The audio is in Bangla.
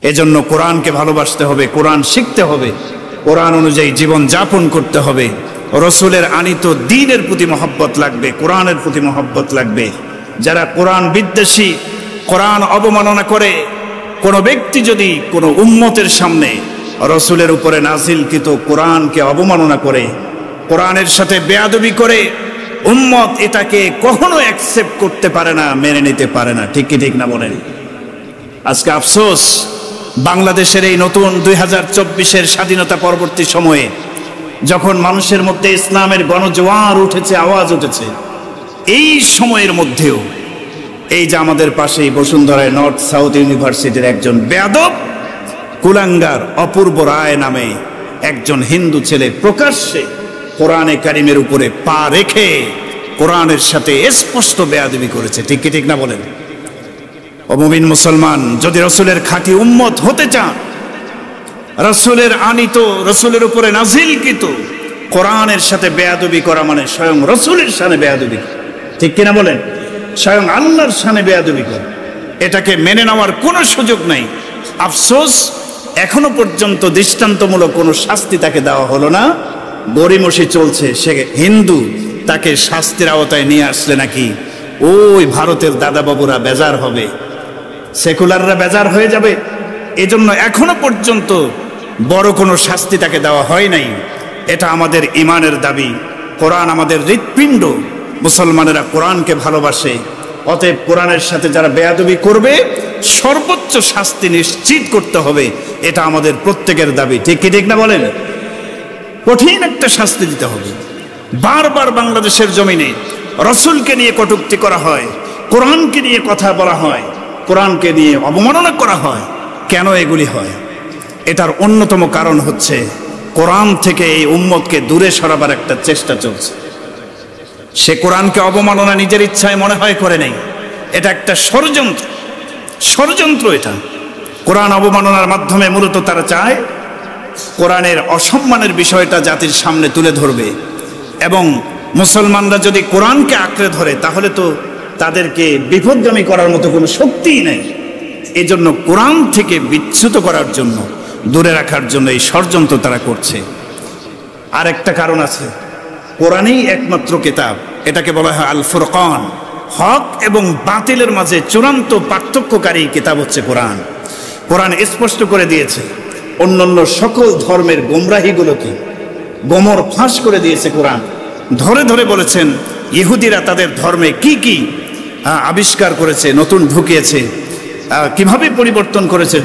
এজন্য কোরআনকে ভালোবাসতে হবে, কোরআন শিখতে হবে, কোরআন অনুযায়ী জীবন যাপন করতে হবে। রসুলের আনিত দ্বীনের প্রতি মহব্বত লাগবে, কোরআনের প্রতি মহব্বত লাগবে। যারা কোরআন বিদ্বেষী, কোরআন অবমাননা করে, কোনো ব্যক্তি যদি কোনো উম্মতের সামনে রসুলের উপরে নাজিলকৃত কোরআনকে অবমাননা করে, কোরআনের সাথে বেয়াদবি করে, উম্মত এটাকে কখনো অ্যাকসেপ্ট করতে পারে না, মেনে নিতে পারে না। ঠিক কি ঠিক না বলেন? আজকে আফসোস, বাংলাদেশের এই নতুন 2024-এর স্বাধীনতা পরবর্তী সময়ে যখন মানুষের মধ্যে ইসলামের গণজোয়ার উঠেছে, আওয়াজ উঠেছে, এই সময়ের মধ্যেও এই যে আমাদের পাশেই বসুন্ধরায় নর্থ সাউথ ইউনিভার্সিটির একজন বেয়াদব কুলাঙ্গার অপূর্ব রায় নামে একজন হিন্দু ছেলে প্রকাশ্যে কোরআনে কারিমের উপরে পা রেখে কোরআনের সাথে স্পষ্ট বেয়াদবি করেছে। ঠিক কি ঠিক না বলেন? ও মুমিন মুসলমান, যদি রসুলের খাঁটি উম্মত হতে চান, রসুলের আনিত, রসুলের উপরে নাজিলকৃত কোরআনের সাথে বেয়াদবি করা মানে স্বয়ং রসুলের শানে বেয়াদবি। ঠিক কিনা বলেন? স্বয়ং আল্লাহর শানে বেয়াদবি করা, এটাকে মেনে নেওয়ার কোনো সুযোগ নাই। আফসোস, এখনো পর্যন্ত দৃষ্টান্তমূলক কোনো শাস্তি তাকে দেওয়া হলো না। গড়িমসি চলছে, সে হিন্দু, তাকে শাস্তির আওতায় নিয়ে আসলে নাকি ওই ভারতের দাদাবাবুরা বেজার হবে, সেকুলাররা বেজার হয়ে যাবে। এজন্য এখনো পর্যন্ত বড় কোনো শাস্তি তাকে দেওয়া হয় নাই। এটা আমাদের ইমানের দাবি। কোরআন আমাদের হৃৎপিণ্ড। মুসলমানেরা কোরআনকে ভালোবাসে, অতএব কোরআনের সাথে যারা বেয়াদবি করবে সর্বোচ্চ শাস্তি নিশ্চিত করতে হবে, এটা আমাদের প্রত্যেকের দাবি। ঠিক কি ঠিক না বলেন? কঠিন একটা শাস্তি দিতে হবে। বারবার বাংলাদেশের জমিনে রসুলকে নিয়ে কটূক্তি করা হয়, কোরআনকে নিয়ে কথা বলা হয়, কোরআনকে নিয়ে অবমাননা করা হয়। কেন এগুলি হয়? এটার অন্যতম কারণ হচ্ছে কোরআন থেকে এই উম্মতকে দূরে সরাবার একটা চেষ্টা চলছে। সে কোরআনকে অবমাননা নিজের ইচ্ছায় মনে হয় করে নেই, এটা একটা ষড়যন্ত্র। এটা কোরআন অবমাননার মাধ্যমে মূলত তারা চায় কোরআনের অসম্মানের বিষয়টা জাতির সামনে তুলে ধরবে, এবং মুসলমানরা যদি কোরআনকে আঁকড়ে ধরে তাহলে তো তাদেরকে বিপদগামী করার মতো কোনো শক্তিই নেই। এজন্য কোরআন থেকে বিচ্যুত করার জন্য, দূরে রাখার জন্য এই ষড়যন্ত্র তারা করছে। আর একটা কারণ আছে, কোরআনই একমাত্র কিতাব, এটাকে বলা হয় আল ফুরকান। হক এবং বাতিলের মাঝে চূড়ান্ত পার্থক্যকারী কিতাব হচ্ছে কোরআন। কোরআন স্পষ্ট করে দিয়েছে, অন্যান্য সকল ধর্মের গোমরাহিগুলোকে গোমর ফাঁস করে দিয়েছে কোরআন। ধরে ধরে বলেছেন ইহুদিরা তাদের ধর্মে কি কি আবিষ্কার করেছে, নতুন ঢুকিয়েছে, কিভাবে পরিবর্তন করেছে,